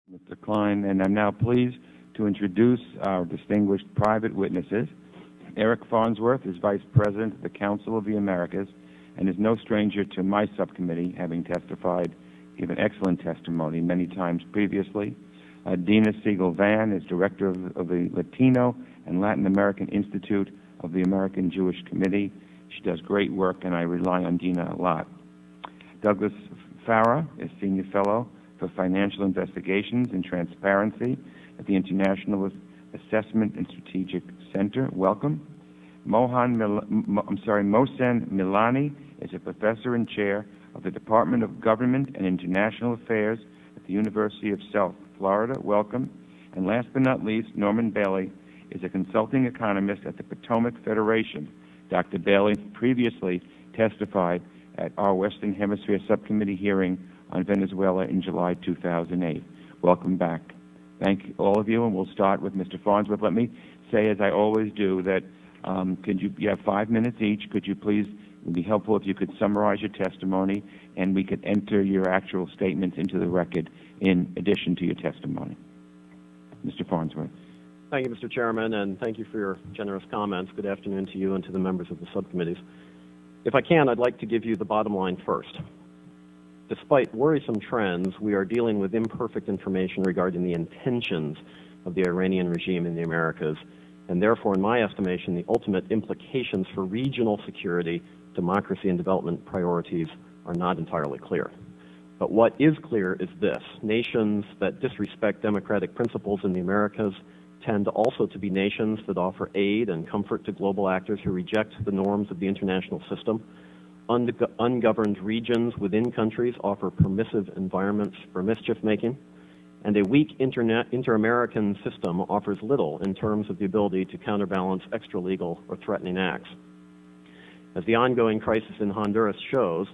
Mr. Klein, and I'm now pleased to introduce our distinguished private witnesses. Eric Farnsworth is Vice President of the Council of the Americas and is no stranger to my subcommittee, having given excellent testimony many times previously. Dina Siegel-Van is Director of the Latino and Latin American Institute of the American Jewish Committee. She does great work, and I rely on Dina a lot. Douglas Farah is Senior Fellow for Financial Investigations and Transparency at the International Assessment and Strategic Center. Welcome. Mohsen Milani is a Professor and Chair of the Department of Government and International Affairs at the University of South Florida. Welcome. And last but not least, Norman Bailey is a consulting economist at the Potomac Federation. Dr. Bailey previously testified at our Western Hemisphere Subcommittee hearing on Venezuela in July 2008. Welcome back. Thank all of you, and we'll start with Mr. Farnsworth. Let me say, as I always do, that you have 5 minutes each. Could you please, it would be helpful if you could summarize your testimony, and we could enter your actual statements into the record in addition to your testimony. Mr. Farnsworth. Thank you, Mr. Chairman, and thank you for your generous comments. Good afternoon to you and to the members of the subcommittees. If I can, I'd like to give you the bottom line first. Despite worrisome trends, we are dealing with imperfect information regarding the intentions of the Iranian regime in the Americas, and therefore, in my estimation, the ultimate implications for regional security, democracy, and development priorities are not entirely clear. But what is clear is this: nations that disrespect democratic principles in the Americas tend also to be nations that offer aid and comfort to global actors who reject the norms of the international system. Ungoverned regions within countries offer permissive environments for mischief-making, and a weak inter-American system offers little in terms of the ability to counterbalance extra-legal or threatening acts. As the ongoing crisis in Honduras shows,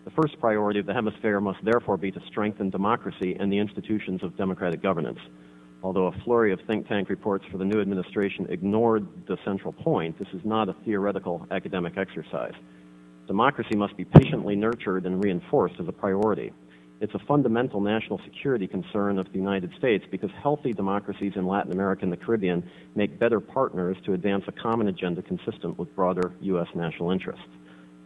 the first priority of the Hemisphere must therefore be to strengthen democracy and the institutions of democratic governance. Although a flurry of think tank reports for the new administration ignored the central point, this is not a theoretical academic exercise. Democracy must be patiently nurtured and reinforced as a priority. It's a fundamental national security concern of the United States because healthy democracies in Latin America and the Caribbean make better partners to advance a common agenda consistent with broader U.S. national interests.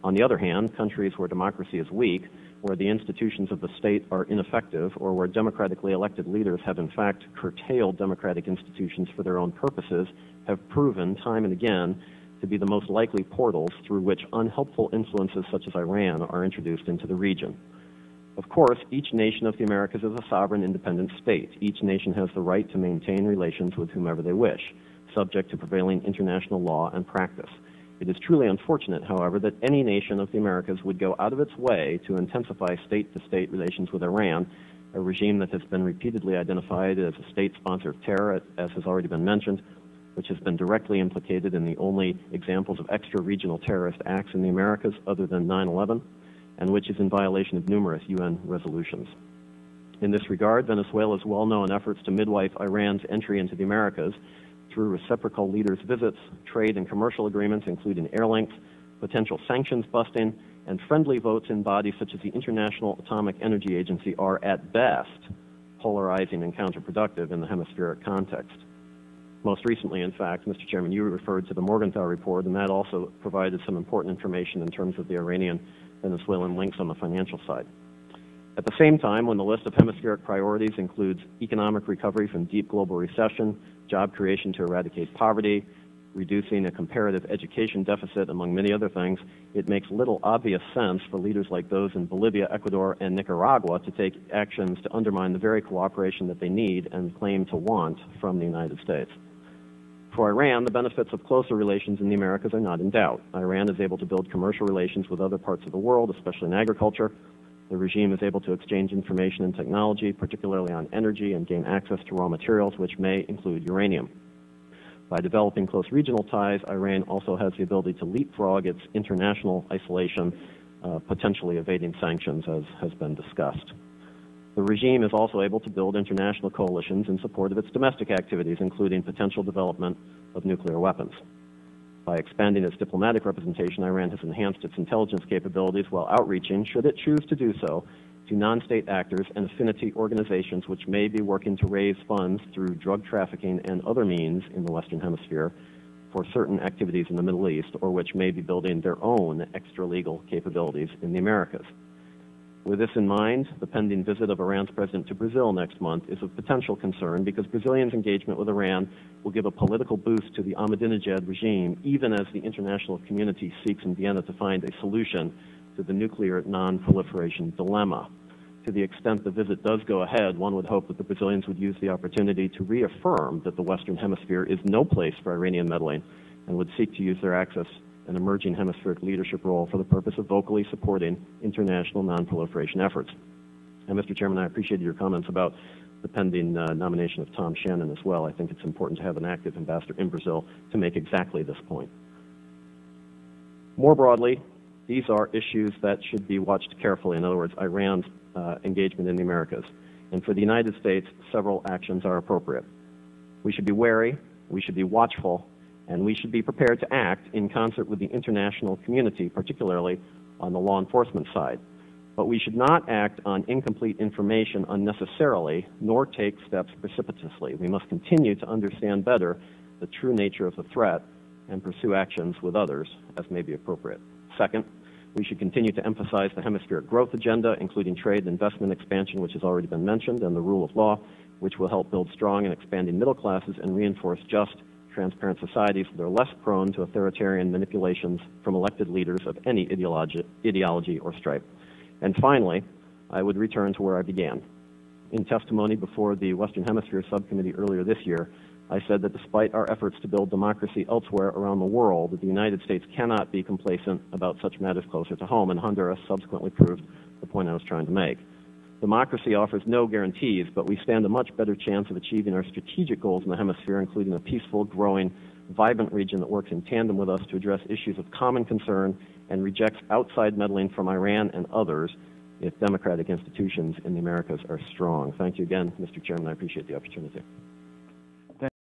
On the other hand, countries where democracy is weak, where the institutions of the state are ineffective, or where democratically elected leaders have in fact curtailed democratic institutions for their own purposes, have proven time and again to be the most likely portals through which unhelpful influences such as Iran are introduced into the region. Of course, each nation of the Americas is a sovereign, independent state. Each nation has the right to maintain relations with whomever they wish, subject to prevailing international law and practice. It is truly unfortunate, however, that any nation of the Americas would go out of its way to intensify state-to-state relations with Iran, a regime that has been repeatedly identified as a state sponsor of terror, as has already been mentioned, which has been directly implicated in the only examples of extra-regional terrorist acts in the Americas other than 9/11, and which is in violation of numerous UN resolutions. In this regard, Venezuela's well-known efforts to midwife Iran's entry into the Americas through reciprocal leaders' visits, trade and commercial agreements, including air links, potential sanctions busting, and friendly votes in bodies such as the International Atomic Energy Agency are, at best, polarizing and counterproductive in the hemispheric context. Most recently, in fact, Mr. Chairman, you referred to the Morgenthau report, and that also provided some important information in terms of the Iranian-Venezuelan links on the financial side. At the same time, when the list of hemispheric priorities includes economic recovery from deep global recession, job creation to eradicate poverty, reducing a comparative education deficit, among many other things, it makes little obvious sense for leaders like those in Bolivia, Ecuador, and Nicaragua to take actions to undermine the very cooperation that they need and claim to want from the United States. For Iran, the benefits of closer relations in the Americas are not in doubt. Iran is able to build commercial relations with other parts of the world, especially in agriculture. The regime is able to exchange information and technology, particularly on energy, and gain access to raw materials, which may include uranium. By developing close regional ties, Iran also has the ability to leapfrog its international isolation, potentially evading sanctions, as has been discussed. The regime is also able to build international coalitions in support of its domestic activities, including potential development of nuclear weapons. By expanding its diplomatic representation, Iran has enhanced its intelligence capabilities while outreaching, should it choose to do so, to non-state actors and affinity organizations which may be working to raise funds through drug trafficking and other means in the Western Hemisphere for certain activities in the Middle East, or which may be building their own extra-legal capabilities in the Americas. With this in mind, the pending visit of Iran's president to Brazil next month is of potential concern because Brazilians' engagement with Iran will give a political boost to the Ahmadinejad regime, even as the international community seeks in Vienna to find a solution to the nuclear non-proliferation dilemma. To the extent the visit does go ahead, one would hope that the Brazilians would use the opportunity to reaffirm that the Western Hemisphere is no place for Iranian meddling and would seek to use their access and emerging hemispheric leadership role for the purpose of vocally supporting international non-proliferation efforts. And Mr. Chairman, I appreciated your comments about the pending nomination of Tom Shannon as well. I think it's important to have an active ambassador in Brazil to make exactly this point. More broadly, these are issues that should be watched carefully. In other words, Iran's engagement in the Americas. And for the United States, several actions are appropriate. We should be wary, we should be watchful, and we should be prepared to act in concert with the international community, particularly on the law enforcement side. But we should not act on incomplete information unnecessarily, nor take steps precipitously. We must continue to understand better the true nature of the threat and pursue actions with others as may be appropriate. Second, we should continue to emphasize the hemispheric growth agenda, including trade and investment expansion, which has already been mentioned, and the rule of law, which will help build strong and expanding middle classes and reinforce just, transparent societies that are less prone to authoritarian manipulations from elected leaders of any ideology or stripe. And finally, I would return to where I began. In testimony before the Western Hemisphere Subcommittee earlier this year, I said that despite our efforts to build democracy elsewhere around the world, that the United States cannot be complacent about such matters closer to home, and Honduras subsequently proved the point I was trying to make. Democracy offers no guarantees, but we stand a much better chance of achieving our strategic goals in the hemisphere, including a peaceful, growing, vibrant region that works in tandem with us to address issues of common concern and rejects outside meddling from Iran and others if democratic institutions in the Americas are strong. Thank you again, Mr. Chairman. I appreciate the opportunity.